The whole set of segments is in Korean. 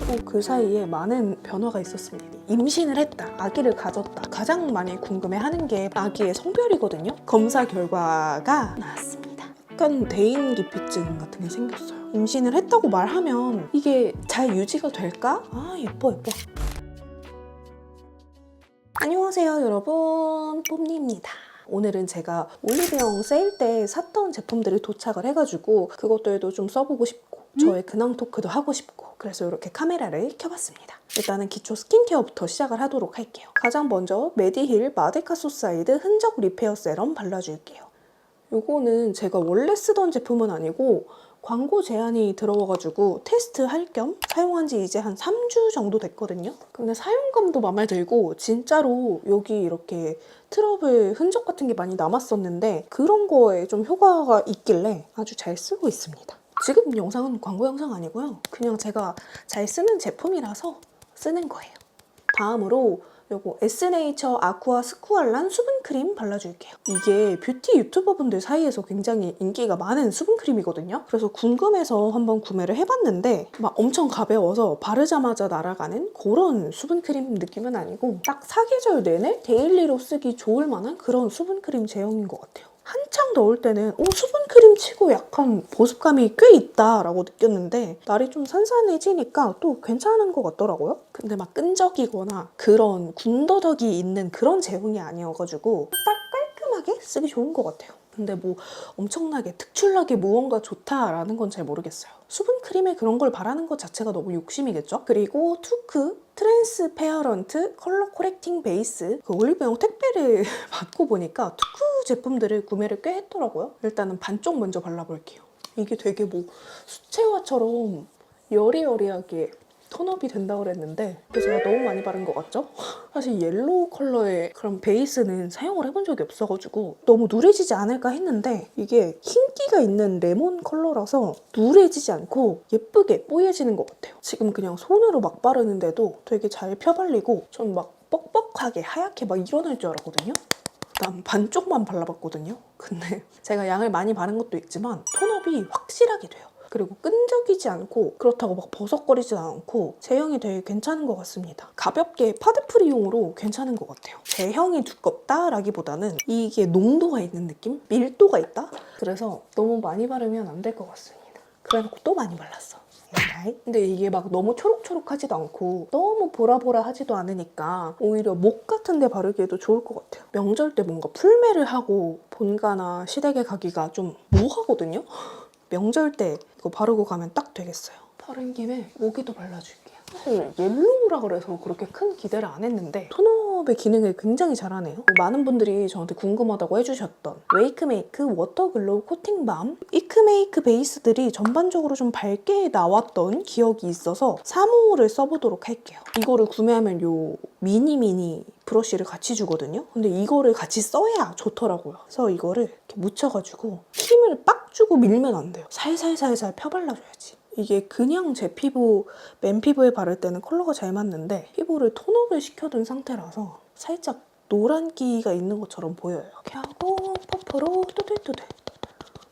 또 그 사이에 많은 변화가 있었습니다. 임신을 했다, 아기를 가졌다. 가장 많이 궁금해하는 게 아기의 성별이거든요. 검사 결과가 나왔습니다. 약간 대인기피증 같은 게 생겼어요. 임신을 했다고 말하면 이게 잘 유지가 될까? 아, 예뻐. 안녕하세요 여러분, 뽐니입니다. 오늘은 제가 올리브영 세일 때 샀던 제품들이 도착을 해가지고 그것들도 좀 써보고 싶고 저의 근황 토크도 하고 싶고 그래서 이렇게 카메라를 켜봤습니다. 일단은 기초 스킨케어부터 시작을 하도록 할게요. 가장 먼저 메디힐 마데카소사이드 흔적 리페어 세럼 발라줄게요. 요거는 제가 원래 쓰던 제품은 아니고 광고 제안이 들어와가지고 테스트할 겸 사용한 지 이제 한 3주 정도 됐거든요. 근데 사용감도 마음에 들고 진짜로 여기 이렇게 트러블 흔적 같은 게 많이 남았었는데 그런 거에 좀 효과가 있길래 아주 잘 쓰고 있습니다. 지금 영상은 광고 영상 아니고요. 그냥 제가 잘 쓰는 제품이라서 쓰는 거예요. 다음으로 요거 에스네이처 아쿠아 스쿠알란 수분크림 발라줄게요. 이게 뷰티 유튜버분들 사이에서 굉장히 인기가 많은 수분크림이거든요. 그래서 궁금해서 한번 구매를 해봤는데 막 엄청 가벼워서 바르자마자 날아가는 그런 수분크림 느낌은 아니고 딱 사계절 내내 데일리로 쓰기 좋을 만한 그런 수분크림 제형인 것 같아요. 한창 더울 때는 수분크림 치고 약간 보습감이 꽤 있다라고 느꼈는데 날이 좀 산산해지니까 또 괜찮은 것 같더라고요. 근데 막 끈적이거나 그런 군더더기 있는 그런 제형이 아니어가지고 딱 깔끔하게 쓰기 좋은 것 같아요. 근데 뭐 엄청나게 특출나게 무언가 좋다라는 건 잘 모르겠어요. 수분크림에 그런 걸 바라는 것 자체가 너무 욕심이겠죠? 그리고 투크 트랜스페어런트 컬러 코렉팅 베이스 그 올리브영 택배를 받고 보니까 투크 제품들을 구매를 꽤 했더라고요. 일단은 반쪽 먼저 발라볼게요. 이게 되게 뭐 수채화처럼 여리여리하게 톤업이 된다고 그랬는데 근데 제가 너무 많이 바른 것 같죠? 사실 옐로우 컬러의 그런 베이스는 사용을 해본 적이 없어가지고 너무 누래지지 않을까 했는데 이게 흰기가 있는 레몬 컬러라서 누래지지 않고 예쁘게 뽀얘지는 것 같아요. 지금 그냥 손으로 막 바르는데도 되게 잘 펴발리고 전 막 뻑뻑하게 하얗게 막 일어날 줄 알았거든요. 일단 반쪽만 발라봤거든요. 근데 제가 양을 많이 바른 것도 있지만 톤업이 확실하게 돼요. 그리고 끈적이지 않고 그렇다고 막 버석거리지 않고 제형이 되게 괜찮은 것 같습니다. 가볍게 파데프리용으로 괜찮은 것 같아요. 제형이 두껍다라기보다는 이게 농도가 있는 느낌? 밀도가 있다? 그래서 너무 많이 바르면 안 될 것 같습니다. 그래놓고 또 많이 발랐어. 근데 이게 막 너무 초록초록하지도 않고 너무 보라보라하지도 않으니까 오히려 목 같은 데 바르기에도 좋을 것 같아요. 명절 때 뭔가 풀메를 하고 본가나 시댁에 가기가 좀 뭐하거든요? 명절 때 이거 바르고 가면 딱 되겠어요. 바른 김에 모기도 발라줄게요. 사실 옐로우라 그래서 그렇게 큰 기대를 안 했는데 톤업의 기능을 굉장히 잘하네요. 많은 분들이 저한테 궁금하다고 해주셨던 웨이크메이크 워터글로우 코팅밤 이크메이크 베이스들이 전반적으로 좀 밝게 나왔던 기억이 있어서 3호를 써보도록 할게요. 이거를 구매하면 요 미니 브러쉬를 같이 주거든요. 근데 이거를 같이 써야 좋더라고요. 그래서 이거를 이렇게 묻혀가지고 힘을 빡 주고 밀면 안 돼요. 살살살살 펴발라줘야지. 이게 그냥 제 피부, 맨피부에 바를 때는 컬러가 잘 맞는데 피부를 톤업을 시켜둔 상태라서 살짝 노란기가 있는 것처럼 보여요. 이렇게 하고 퍼프로 또들또들.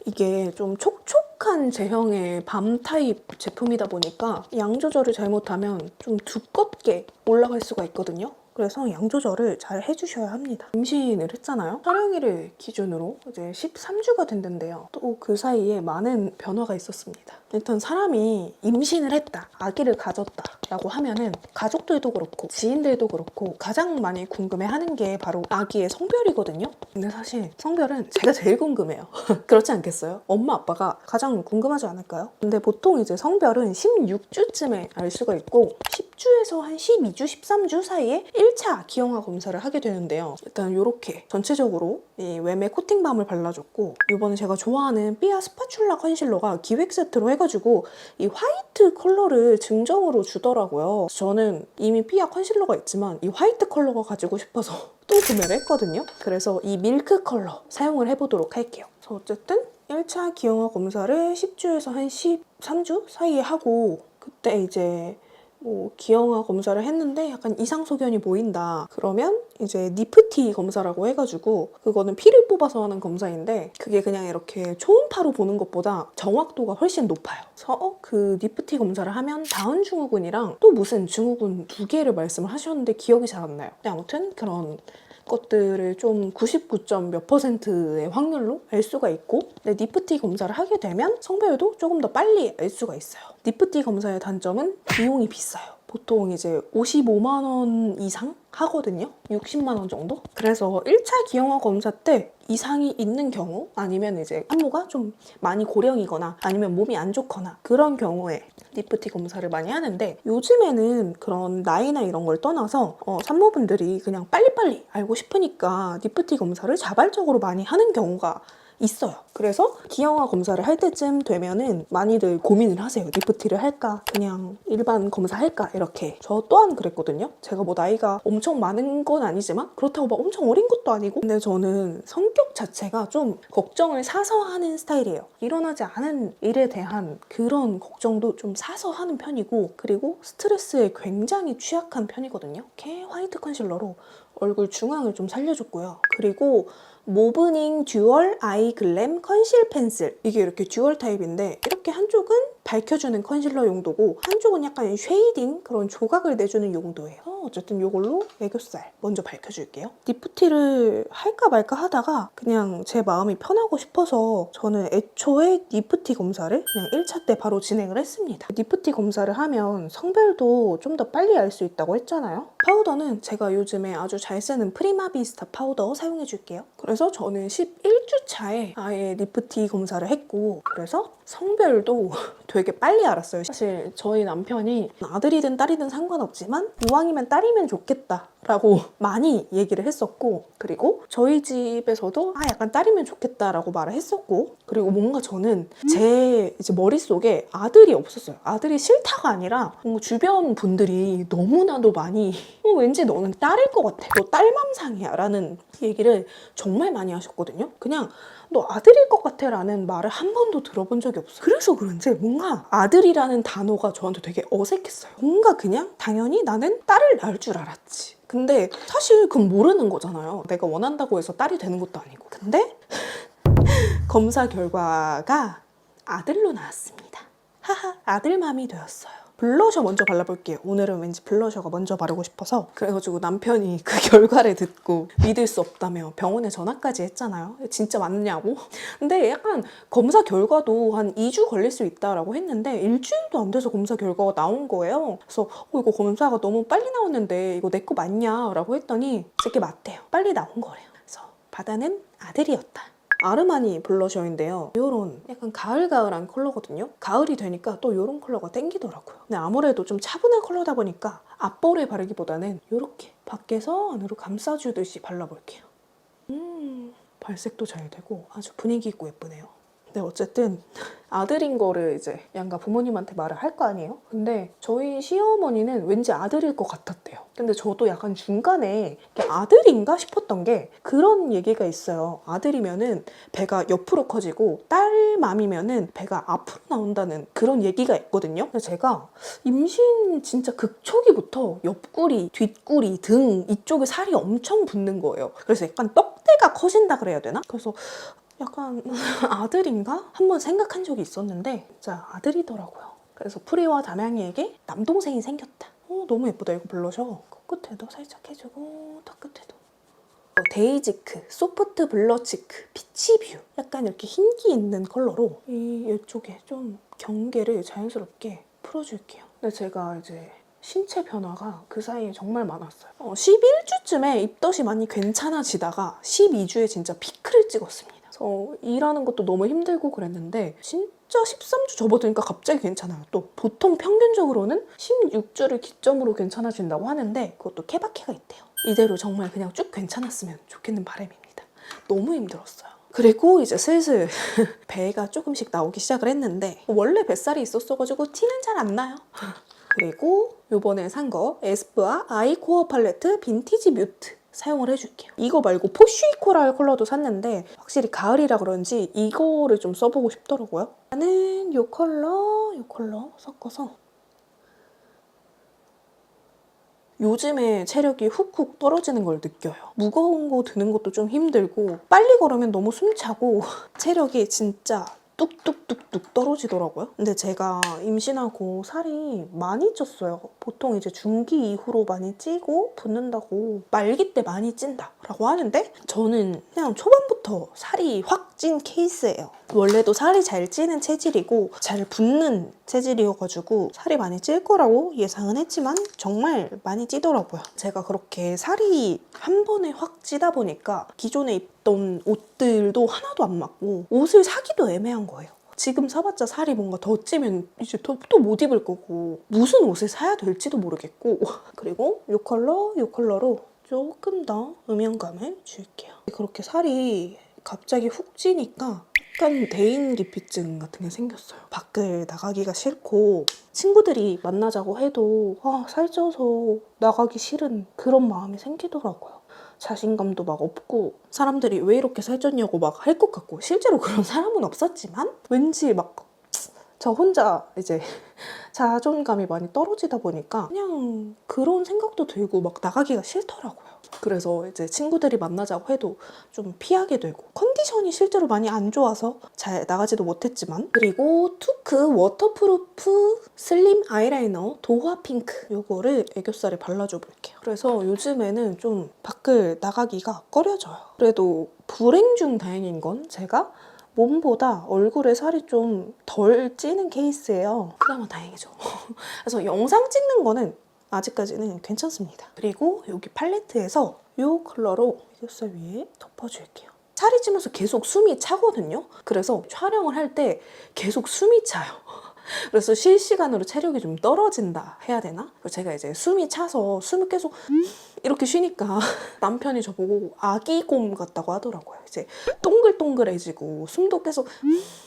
이게 좀 촉촉한 제형의 밤 타입 제품이다 보니까 양 조절을 잘못하면 좀 두껍게 올라갈 수가 있거든요. 그래서 양 조절을 잘 해주셔야 합니다. 임신을 했잖아요. 촬영일을 기준으로 이제 13주가 된댄데요. 또 그 사이에 많은 변화가 있었습니다. 일단 사람이 임신을 했다, 아기를 가졌다 라고 하면은 가족들도 그렇고 지인들도 그렇고 가장 많이 궁금해하는 게 바로 아기의 성별이거든요. 근데 사실 성별은 제가 제일 궁금해요. 그렇지 않겠어요? 엄마 아빠가 가장 궁금하지 않을까요? 근데 보통 이제 성별은 16주쯤에 알 수가 있고 10주에서 한 12주, 13주 사이에 1차 기형아 검사를 하게 되는데요. 일단 이렇게 전체적으로 이 웸의 코팅밤을 발라줬고 이번에 제가 좋아하는 삐아 스파츌라 컨실러가 기획 세트로 해가지고 이 화이트 컬러를 증정으로 주더라고요. 저는 이미 삐아 컨실러가 있지만 이 화이트 컬러가 가지고 싶어서 또 구매를 했거든요. 그래서 이 밀크 컬러 사용을 해보도록 할게요. 그래서 어쨌든 1차 기형아 검사를 10주에서 한 13주 사이에 하고 그때 이제 뭐 기형아 검사를 했는데 약간 이상 소견이 보인다. 그러면 이제 니프티 검사라고 해가지고 그거는 피를 뽑아서 하는 검사인데 그게 그냥 이렇게 초음파로 보는 것보다 정확도가 훨씬 높아요. 그래서 그 니프티 검사를 하면 다운 증후군이랑 또 무슨 증후군 두 개를 말씀을 하셨는데 기억이 잘 안 나요. 근데 아무튼 그런 것들을 좀 99점 몇 %의 확률로 알 수가 있고, 근데 니프티 검사를 하게 되면 성별도 조금 더 빨리 알 수가 있어요. 니프티 검사의 단점은 비용이 비싸요. 보통 이제 55만 원 이상 하거든요. 60만 원 정도? 그래서 1차 기형아 검사 때 이상이 있는 경우, 아니면 이제 산모가 좀 많이 고령이거나 아니면 몸이 안 좋거나 그런 경우에 니프티 검사를 많이 하는데, 요즘에는 그런 나이나 이런 걸 떠나서 산모분들이 그냥 빨리빨리 알고 싶으니까 니프티 검사를 자발적으로 많이 하는 경우가 있어요. 그래서 기형아 검사를 할 때쯤 되면은 많이들 고민을 하세요. 니프티를 할까? 그냥 일반 검사 할까? 이렇게. 저 또한 그랬거든요. 제가 뭐 나이가 엄청 많은 건 아니지만 그렇다고 막 엄청 어린 것도 아니고, 근데 저는 성격 자체가 좀 걱정을 사서 하는 스타일이에요. 일어나지 않은 일에 대한 그런 걱정도 좀 사서 하는 편이고, 그리고 스트레스에 굉장히 취약한 편이거든요. 이렇게 화이트 컨실러로 얼굴 중앙을 좀 살려줬고요. 그리고 모브닝 듀얼 아이 글램 컨실 펜슬, 이게 이렇게 듀얼 타입인데 이렇게 한쪽은 밝혀주는 컨실러 용도고 한쪽은 약간 쉐이딩, 그런 조각을 내주는 용도예요. 어쨌든 이걸로 애교살 먼저 밝혀줄게요. 니프티를 할까 말까 하다가 그냥 제 마음이 편하고 싶어서 저는 애초에 니프티 검사를 그냥 1차 때 바로 진행을 했습니다. 니프티 검사를 하면 성별도 좀 더 빨리 알 수 있다고 했잖아요. 파우더는 제가 요즘에 아주 잘 쓰는 프리마비스타 파우더 사용해줄게요. 그래서 저는 11주 차에 아예 니프티 검사를 했고, 그래서 성별도 되게 빨리 알았어요. 사실 저희 남편이 아들이든 딸이든 상관없지만 이왕이면 딸이면 좋겠다 라고 많이 얘기를 했었고, 그리고 저희 집에서도 약간 딸이면 좋겠다라고 말을 했었고, 그리고 뭔가 저는 제 이제 머릿속에 아들이 없었어요. 아들이 싫다가 아니라 뭔가 주변 분들이 너무나도 많이 왠지 너는 딸일 것 같아, 너 딸맘상이야 라는 얘기를 정말 많이 하셨거든요. 그냥 너 아들일 것 같아 라는 말을 한 번도 들어본 적이 없어요. 그래서 그런지 뭔가 아들이라는 단어가 저한테 되게 어색했어요. 뭔가 그냥 당연히 나는 딸을 낳을 줄 알았지. 근데 사실 그건 모르는 거잖아요. 내가 원한다고 해서 딸이 되는 것도 아니고. 근데 검사 결과가 아들로 나왔습니다. 하하, 아들맘이 되었어요. 블러셔 먼저 발라볼게요. 오늘은 왠지 블러셔가 먼저 바르고 싶어서. 그래가지고 남편이 그 결과를 듣고 믿을 수 없다며 병원에 전화까지 했잖아요. 진짜 맞냐고? 근데 약간 검사 결과도 한 2주 걸릴 수 있다라고 했는데 일주일도 안 돼서 검사 결과가 나온 거예요. 그래서 이거 검사가 너무 빨리 나왔는데 이거 내 거 맞냐? 라고 했더니 제게 맞대요. 빨리 나온 거래요. 그래서 바다는 아들이었다. 아르마니 블러셔인데요. 이런 약간 가을가을한 컬러거든요. 가을이 되니까 또 이런 컬러가 땡기더라고요. 근데 아무래도 좀 차분한 컬러다 보니까 앞볼에 바르기보다는 이렇게 밖에서 안으로 감싸주듯이 발라볼게요. 발색도 잘 되고 아주 분위기 있고 예쁘네요. 근데 어쨌든 아들인 거를 이제 양가 부모님한테 말을 할 거 아니에요? 근데 저희 시어머니는 왠지 아들일 것 같았대요. 근데 저도 약간 중간에 아들인가 싶었던 게 그런 얘기가 있어요. 아들이면은 배가 옆으로 커지고 딸맘이면은 배가 앞으로 나온다는 그런 얘기가 있거든요. 근데 제가 임신 진짜 극초기부터 옆구리, 뒷구리, 등 이쪽에 살이 엄청 붙는 거예요. 그래서 약간 떡대가 커진다 그래야 되나? 그래서 약간 아들인가? 한번 생각한 적이 있었는데 진짜 아들이더라고요. 그래서 프리와 담양이에게 남동생이 생겼다. 너무 예쁘다 이거 블러셔. 코끝에도 살짝 해주고 턱 끝에도. 데이지크 소프트 블러 치크 피치뷰, 약간 이렇게 흰기 있는 컬러로 이쪽에 좀 경계를 자연스럽게 풀어줄게요. 근데 제가 이제 신체 변화가 그 사이에 정말 많았어요. 11주쯤에 입덧이 많이 괜찮아지다가 12주에 진짜 피크를 찍었습니다. 그래서 일하는 것도 너무 힘들고 그랬는데 진짜 13주 접어드니까 갑자기 괜찮아요. 또 보통 평균적으로는 16주를 기점으로 괜찮아진다고 하는데 그것도 케바케가 있대요. 이대로 정말 그냥 쭉 괜찮았으면 좋겠는 바람입니다. 너무 힘들었어요. 그리고 이제 슬슬 배가 조금씩 나오기 시작을 했는데 원래 뱃살이 있었어가지고 티는 잘 안 나요. 그리고 요번에 산 거 에스쁘아 아이 코어 팔레트 빈티지 뮤트 사용을 해줄게요. 이거 말고 포쉬 코랄 컬러도 샀는데 확실히 가을이라 그런지 이거를 좀 써보고 싶더라고요. 나는 이 컬러 섞어서 요즘에 체력이 훅훅 떨어지는 걸 느껴요. 무거운 거 드는 것도 좀 힘들고 빨리 걸으면 너무 숨차고 체력이 진짜 뚝뚝뚝뚝 떨어지더라고요. 근데 제가 임신하고 살이 많이 쪘어요. 보통 이제 중기 이후로 많이 찌고 붓는다고 말기 때 많이 찐다라고 하는데 저는 그냥 초반부터 살이 확 찐 케이스예요. 원래도 살이 잘 찌는 체질이고 잘 붓는 체질이어가지고 살이 많이 찔 거라고 예상은 했지만 정말 많이 찌더라고요. 제가 그렇게 살이 한 번에 확 찌다 보니까 기존에 입던 옷들도 하나도 안 맞고 옷을 사기도 애매한 거예요. 지금 사봤자 살이 뭔가 더 찌면 이제 또 못 입을 거고 무슨 옷을 사야 될지도 모르겠고 그리고 이 컬러로 조금 더 음영감을 줄게요. 그렇게 살이 갑자기 훅 찌니까 약간 대인기피증 같은 게 생겼어요. 밖을 나가기가 싫고 친구들이 만나자고 해도 살쪄서 나가기 싫은 그런 마음이 생기더라고요. 자신감도 막 없고 사람들이 왜 이렇게 살쪘냐고 막 할 것 같고 실제로 그런 사람은 없었지만 왠지 막 저 혼자 이제 자존감이 많이 떨어지다 보니까 그냥 그런 생각도 들고 막 나가기가 싫더라고요. 그래서 이제 친구들이 만나자고 해도 좀 피하게 되고 컨디션이 실제로 많이 안 좋아서 잘 나가지도 못했지만 그리고 투크 워터프루프 슬림 아이라이너 도화 핑크 요거를 애교살에 발라줘 볼게요. 그래서 요즘에는 좀 밖을 나가기가 꺼려져요. 그래도 불행 중 다행인 건 제가 몸보다 얼굴에 살이 좀 덜 찌는 케이스예요. 그나마 다행이죠. 그래서 영상 찍는 거는 아직까지는 괜찮습니다. 그리고 여기 팔레트에서 이 컬러로 애교살 위에 덮어줄게요. 살이 찌면서 계속 숨이 차거든요. 그래서 촬영을 할 때 계속 숨이 차요. 그래서 실시간으로 체력이 좀 떨어진다 해야 되나? 그래서 제가 이제 숨이 차서 숨을 계속 이렇게 쉬니까 남편이 저보고 아기곰 같다고 하더라고요. 이제 동글동글해지고 숨도 계속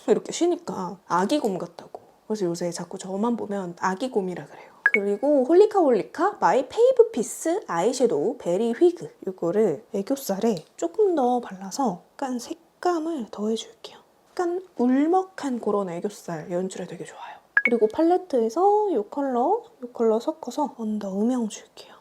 이렇게 쉬니까 아기곰 같다고. 그래서 요새 자꾸 저만 보면 아기곰이라 그래요. 그리고 홀리카 마이 페이브 피스 아이섀도우 베리 휘그 이거를 애교살에 조금 더 발라서 약간 색감을 더해줄게요. 약간 울먹한 그런 애교살 연출에 되게 좋아요. 그리고 팔레트에서 이 컬러 섞어서 언더 음영 줄게요.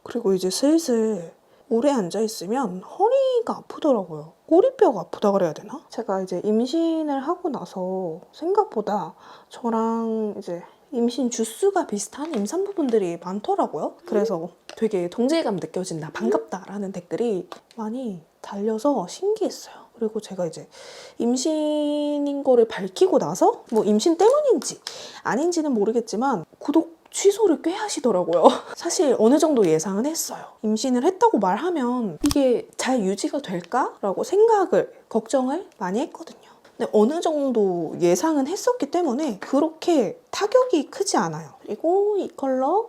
그리고 이제 슬슬 오래 앉아있으면 허리가 아프더라고요. 꼬리뼈가 아프다 그래야 되나? 제가 이제 임신을 하고 나서 생각보다 저랑 이제 임신 주수가 비슷한 임산부분들이 많더라고요. 그래서 되게 동질감 느껴진다, 반갑다라는 댓글이 많이 달려서 신기했어요. 그리고 제가 이제 임신인 거를 밝히고 나서 뭐 임신 때문인지 아닌지는 모르겠지만 구독 취소를 꽤 하시더라고요. 사실 어느 정도 예상은 했어요. 임신을 했다고 말하면 이게 잘 유지가 될까라고 걱정을 많이 했거든요. 근데 어느 정도 예상은 했었기 때문에 그렇게 타격이 크지 않아요. 그리고 이 컬러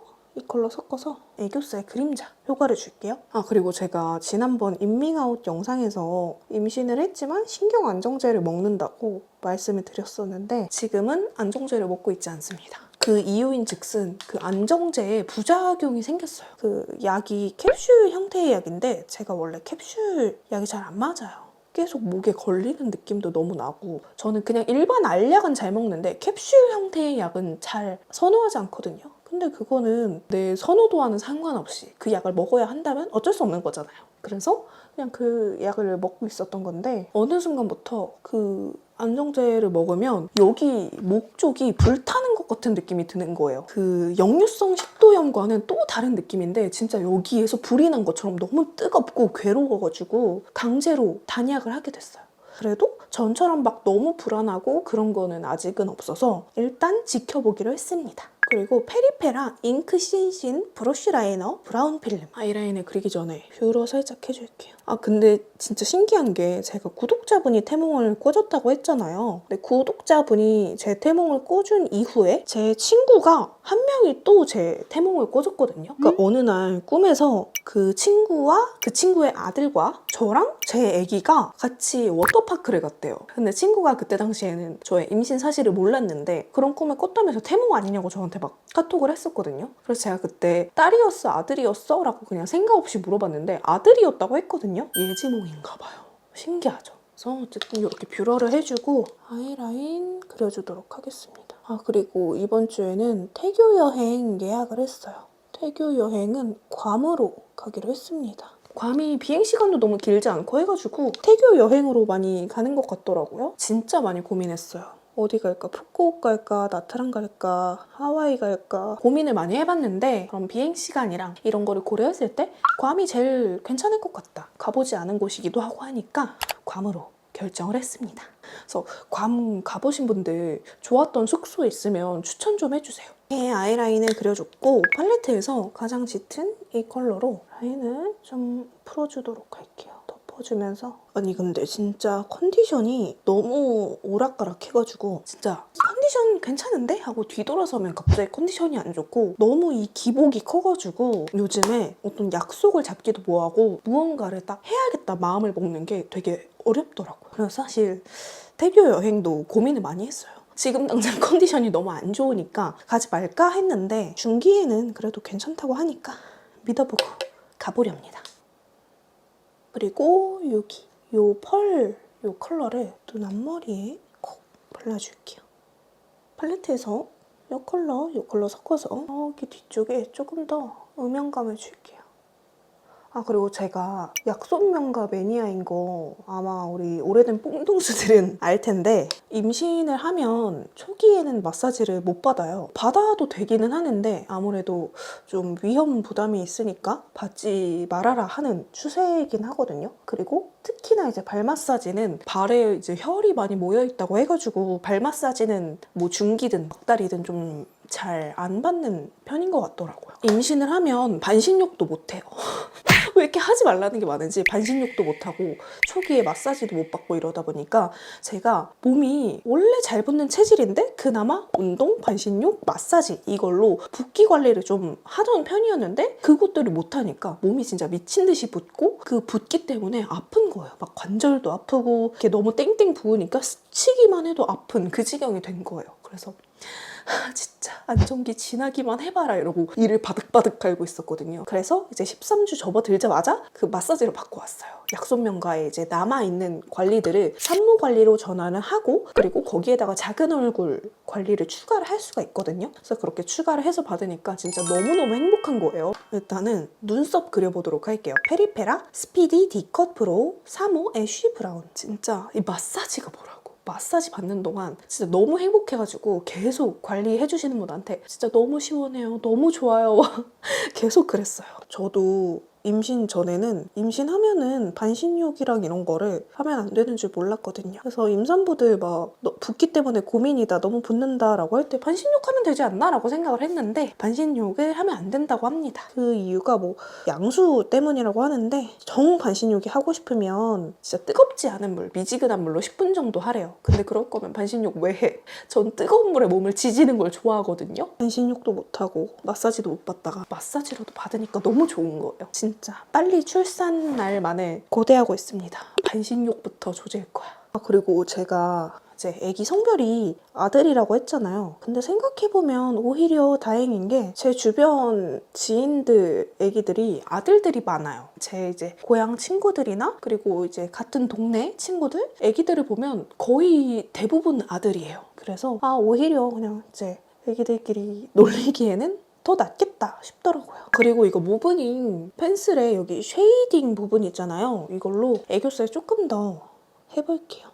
섞어서 애교살 그림자 효과를 줄게요. 그리고 제가 지난번 인밍아웃 영상에서 임신을 했지만 신경 안정제를 먹는다고 말씀을 드렸었는데 지금은 안정제를 먹고 있지 않습니다. 그 이유인 즉슨 그 안정제에 부작용이 생겼어요. 그 약이 캡슐 형태의 약인데 제가 원래 캡슐 약이 잘 안 맞아요. 계속 목에 걸리는 느낌도 너무 나고 저는 그냥 일반 알약은 잘 먹는데 캡슐 형태의 약은 잘 선호하지 않거든요. 근데 그거는 내 선호도와는 상관없이 그 약을 먹어야 한다면 어쩔 수 없는 거잖아요. 그래서 그냥 그 약을 먹고 있었던 건데 어느 순간부터 그 안정제를 먹으면 여기 목 쪽이 불타는 것 같은 느낌이 드는 거예요. 그 역류성 식도염과는 또 다른 느낌인데 진짜 여기에서 불이 난 것처럼 너무 뜨겁고 괴로워가지고 강제로 단약을 하게 됐어요. 그래도 전처럼 막 너무 불안하고 그런 거는 아직은 없어서 일단 지켜보기로 했습니다. 그리고 페리페라 잉크 신신 브러쉬 라이너 브라운 필름 아이라인을 그리기 전에 뷰러 살짝 해줄게요. 근데 진짜 신기한 게 제가 구독자분이 태몽을 꽂았다고 했잖아요. 근데 구독자분이 제 태몽을 꽂은 이후에 제 친구가 한 명이 또 제 태몽을 꽂았거든요. 그러니까 어느 날 꿈에서 그 친구와 그 친구의 아들과 저랑 제 아기가 같이 워터파크를 갔대요. 근데 친구가 그때 당시에는 저의 임신 사실을 몰랐는데 그런 꿈을 꿨다면서 태몽 아니냐고 저한테 막 카톡을 했었거든요. 그래서 제가 그때 딸이었어? 아들이었어? 라고 그냥 생각 없이 물어봤는데 아들이었다고 했거든요. 예지몽인가 봐요. 신기하죠? 그래서 어쨌든 이렇게 뷰러를 해주고 아이라인 그려주도록 하겠습니다. 그리고 이번 주에는 태교 여행 예약을 했어요. 태교 여행은 괌으로 가기로 했습니다. 괌이 비행시간도 너무 길지 않고 해가지고 태교 여행으로 많이 가는 것 같더라고요. 진짜 많이 고민했어요. 어디 갈까? 푸꾸옥 갈까? 나트랑 갈까? 하와이 갈까? 고민을 많이 해봤는데 그럼 비행시간이랑 이런 거를 고려했을 때 괌이 제일 괜찮을 것 같다. 가보지 않은 곳이기도 하고 하니까 괌으로 결정을 했습니다. 그래서 괌 가보신 분들 좋았던 숙소 있으면 추천 좀 해주세요. 아이라인을 그려줬고 팔레트에서 가장 짙은 이 컬러로 라인을 좀 풀어주도록 할게요. 덮어주면서 아니 근데 진짜 컨디션이 너무 오락가락해가지고 진짜 컨디션 괜찮은데? 하고 뒤돌아서면 갑자기 컨디션이 안 좋고 너무 이 기복이 커가지고 요즘에 어떤 약속을 잡기도 뭐하고 무언가를 딱 해야겠다 마음을 먹는 게 되게 어렵더라고요. 그래서 사실 태교 여행도 고민을 많이 했어요. 지금 당장 컨디션이 너무 안 좋으니까 가지 말까 했는데 중기에는 그래도 괜찮다고 하니까 믿어보고 가보렵니다. 그리고 여기 요 컬러를 눈 앞머리에 콕 발라줄게요. 팔레트에서 요 컬러 섞어서 여기 뒤쪽에 조금 더 음영감을 줄게요. 아 그리고 제가 약손명가 매니아인 거 아마 우리 오래된 뽕동수들은 알 텐데 임신을 하면 초기에는 마사지를 못 받아요. 받아도 되기는 하는데 아무래도 좀 위험 부담이 있으니까 받지 말아라 하는 추세이긴 하거든요. 그리고 특히나 이제 발 마사지는 발에 이제 혈이 많이 모여 있다고 해가지고 발 마사지는 뭐 중기든 막달이든 좀 잘 안 받는 편인 것 같더라고요. 임신을 하면 반신욕도 못 해요. 왜 이렇게 하지 말라는 게 많은지 반신욕도 못하고 초기에 마사지도 못 받고 이러다 보니까 제가 몸이 원래 잘 붙는 체질인데 그나마 운동, 반신욕, 마사지 이걸로 붓기 관리를 좀 하던 편이었는데 그것들을 못하니까 몸이 진짜 미친 듯이 붓고 그 붓기 때문에 아픈 거예요. 막 관절도 아프고 이렇게 너무 땡땡 부으니까 스치기만 해도 아픈 그 지경이 된 거예요. 그래서 진짜 안정기 지나기만 해봐라 이러고 이를 바득바득 갈고 있었거든요. 그래서 이제 13주 접어들자마자 그 마사지를 받고 왔어요. 약손명가에 이제 남아있는 관리들을 산모 관리로 전환을 하고 그리고 거기에다가 작은 얼굴 관리를 추가를 할 수가 있거든요. 그래서 그렇게 추가를 해서 받으니까 진짜 너무너무 행복한 거예요. 일단은 눈썹 그려보도록 할게요. 페리페라 스피디 D컷 브로우 3호 애쉬 브라운. 진짜 이 마사지가 뭐라고. 마사지 받는 동안 진짜 너무 행복해가지고 계속 관리해주시는 분한테 진짜 너무 시원해요. 너무 좋아요. 계속 그랬어요. 저도 임신 전에는 임신하면은 반신욕이랑 이런 거를 하면 안 되는 줄 몰랐거든요. 그래서 임산부들 막 너 붓기 때문에 고민이다, 너무 붓는다 라고 할 때 반신욕 하면 되지 않나? 라고 생각을 했는데 반신욕을 하면 안 된다고 합니다. 그 이유가 뭐 양수 때문이라고 하는데 정 반신욕이 하고 싶으면 진짜 뜨겁지 않은 물, 미지근한 물로 10분 정도 하래요. 근데 그럴 거면 반신욕 왜 해? 전 뜨거운 물에 몸을 지지는 걸 좋아하거든요. 반신욕도 못하고 마사지도 못 받다가 마사지라도 받으니까 너무 좋은 거예요. 진짜 빨리 출산 날만을 고대하고 있습니다. 반신욕부터 조질 거야. 그리고 제가 이제 아기 성별이 아들이라고 했잖아요. 근데 생각해보면 오히려 다행인 게 제 주변 지인들 아기들이 아들들이 많아요. 제 이제 고향 친구들이나 그리고 이제 같은 동네 친구들 아기들을 보면 거의 대부분 아들이에요. 그래서 오히려 그냥 이제 아기들끼리 놀리기에는 더 낫겠다 싶더라고요. 그리고 이거 모브닝 펜슬에 여기 쉐이딩 부분 있잖아요. 이걸로 애교살 조금 더 해볼게요.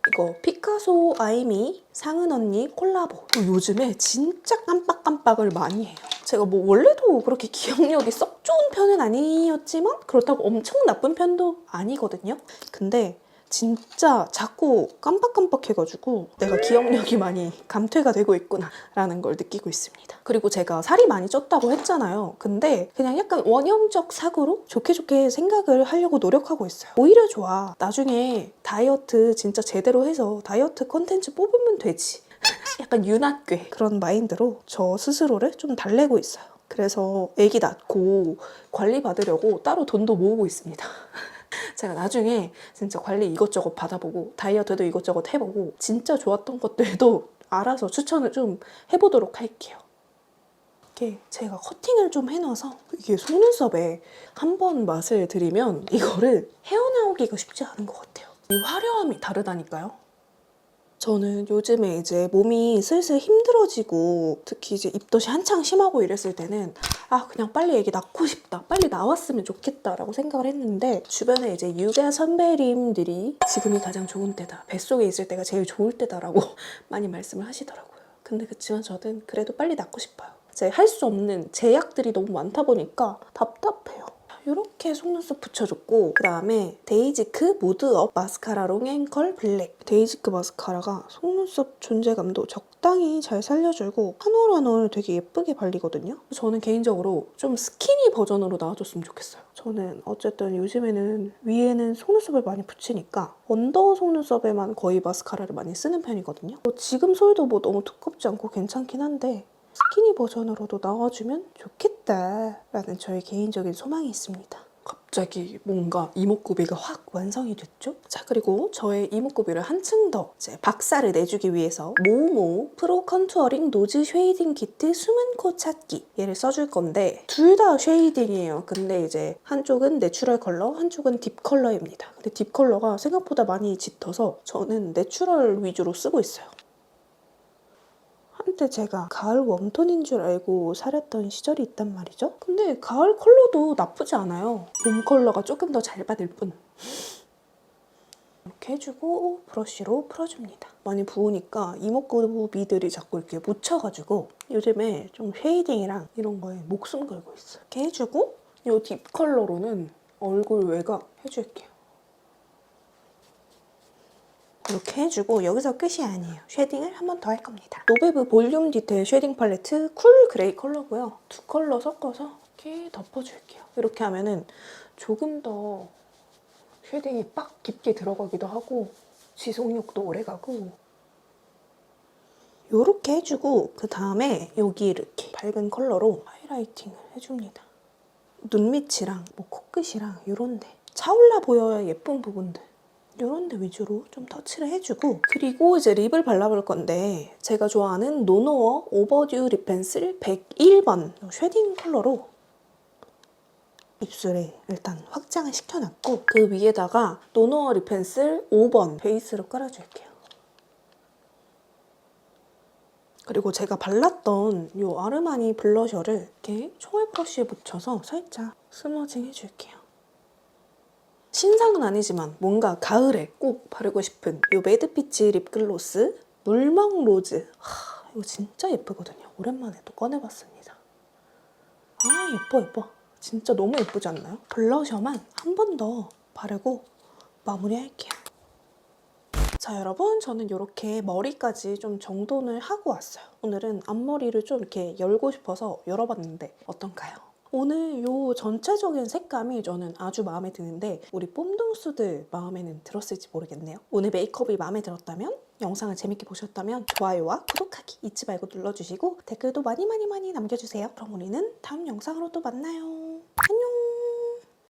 이거 피카소 아이미 상은 언니 콜라보. 요즘에 진짜 깜빡깜빡을 많이 해요. 제가 뭐 원래도 그렇게 기억력이 썩 좋은 편은 아니었지만 그렇다고 엄청 나쁜 편도 아니거든요. 근데 진짜 자꾸 깜빡깜빡해가지고 내가 기억력이 많이 감퇴가 되고 있구나 라는 걸 느끼고 있습니다. 그리고 제가 살이 많이 쪘다고 했잖아요. 근데 그냥 약간 원형적 사고로 좋게 생각을 하려고 노력하고 있어요. 오히려 좋아. 나중에 다이어트 진짜 제대로 해서 다이어트 컨텐츠 뽑으면 되지. 약간 윤학괴 그런 마인드로 저 스스로를 좀 달래고 있어요. 그래서 아기 낳고 관리 받으려고 따로 돈도 모으고 있습니다. 제가 나중에 진짜 관리 이것저것 받아보고 다이어트도 이것저것 해보고 진짜 좋았던 것들도 알아서 추천을 좀 해보도록 할게요. 이게 제가 커팅을 좀 해놔서 이게 속눈썹에 한번 맛을 들이면 이거를 헤어나오기가 쉽지 않은 것 같아요. 이 화려함이 다르다니까요. 저는 요즘에 이제 몸이 슬슬 힘들어지고 특히 이제 입덧이 한창 심하고 이랬을 때는 그냥 빨리 애기 낳고 싶다. 빨리 나왔으면 좋겠다라고 생각을 했는데 주변에 이제 육아 선배님들이 지금이 가장 좋은 때다. 뱃속에 있을 때가 제일 좋을 때다라고 많이 말씀을 하시더라고요. 근데 그치만 저는 그래도 빨리 낳고 싶어요. 제가 할 수 없는 제약들이 너무 많다 보니까 답답해요. 이렇게 속눈썹 붙여줬고 그 다음에 데이지크 무드업 마스카라 롱앤컬 블랙. 데이지크 마스카라가 속눈썹 존재감도 적당히 잘 살려주고 한 올 한 올 되게 예쁘게 발리거든요. 저는 개인적으로 좀 스키니 버전으로 나와줬으면 좋겠어요. 저는 어쨌든 요즘에는 위에는 속눈썹을 많이 붙이니까 언더 속눈썹에만 거의 마스카라를 많이 쓰는 편이거든요. 지금 솔도 뭐 너무 두껍지 않고 괜찮긴 한데 스키니 버전으로도 나와주면 좋겠다라는 저의 개인적인 소망이 있습니다. 갑자기 뭔가 이목구비가 확 완성이 됐죠? 자, 그리고 저의 이목구비를 한층 더 이제 박살을 내주기 위해서 모모 프로 컨투어링 노즈 쉐이딩 키트 숨은 코 찾기 얘를 써줄 건데 둘 다 쉐이딩이에요. 근데 이제 한쪽은 내추럴 컬러, 한쪽은 딥 컬러입니다. 근데 딥 컬러가 생각보다 많이 짙어서 저는 내추럴 위주로 쓰고 있어요. 한때 제가 가을 웜톤인 줄 알고 사렸던 시절이 있단 말이죠. 근데 가을 컬러도 나쁘지 않아요. 봄 컬러가 조금 더 잘 받을 뿐. 이렇게 해주고 브러쉬로 풀어줍니다. 많이 부으니까 이목구비들이 자꾸 이렇게 묻혀가지고 요즘에 좀 쉐이딩이랑 이런 거에 목숨 걸고 있어요. 이렇게 해주고 이 딥 컬러로는 얼굴 외곽 해줄게요. 이렇게 해주고 여기서 끝이 아니에요. 쉐딩을 한 번 더 할 겁니다. 노베브 볼륨 디테일 쉐딩 팔레트 쿨 그레이 컬러고요. 두 컬러 섞어서 이렇게 덮어줄게요. 이렇게 하면은 조금 더 쉐딩이 빡 깊게 들어가기도 하고 지속력도 오래가고 이렇게 해주고 그 다음에 여기 이렇게 밝은 컬러로 하이라이팅을 해줍니다. 눈 밑이랑 뭐 코끝이랑 이런 데 차올라 보여야 예쁜 부분들 이런 데 위주로 좀 터치를 해주고 그리고 이제 립을 발라볼 건데 제가 좋아하는 노노어 오버듀 립 펜슬 101번 쉐딩 컬러로 입술에 일단 확장을 시켜놨고 그 위에다가 노노어 립 펜슬 5번 베이스로 깔아줄게요. 그리고 제가 발랐던 이 아르마니 블러셔를 이렇게 총알 브러쉬에 묻혀서 살짝 스머징 해줄게요. 신상은 아니지만 뭔가 가을에 꼭 바르고 싶은 이 매드피치 립글로스 물먹 로즈. 이거 진짜 예쁘거든요. 오랜만에 또 꺼내봤습니다. 예뻐. 진짜 너무 예쁘지 않나요? 블러셔만 한 번 더 바르고 마무리할게요. 자, 여러분, 저는 이렇게 머리까지 좀 정돈을 하고 왔어요. 오늘은 앞머리를 좀 이렇게 열고 싶어서 열어봤는데 어떤가요? 오늘 이 전체적인 색감이 저는 아주 마음에 드는데 우리 뽐둥수들 마음에는 들었을지 모르겠네요. 오늘 메이크업이 마음에 들었다면, 영상을 재밌게 보셨다면 좋아요와 구독하기 잊지 말고 눌러주시고 댓글도 많이 남겨주세요. 그럼 우리는 다음 영상으로 또 만나요. 안녕!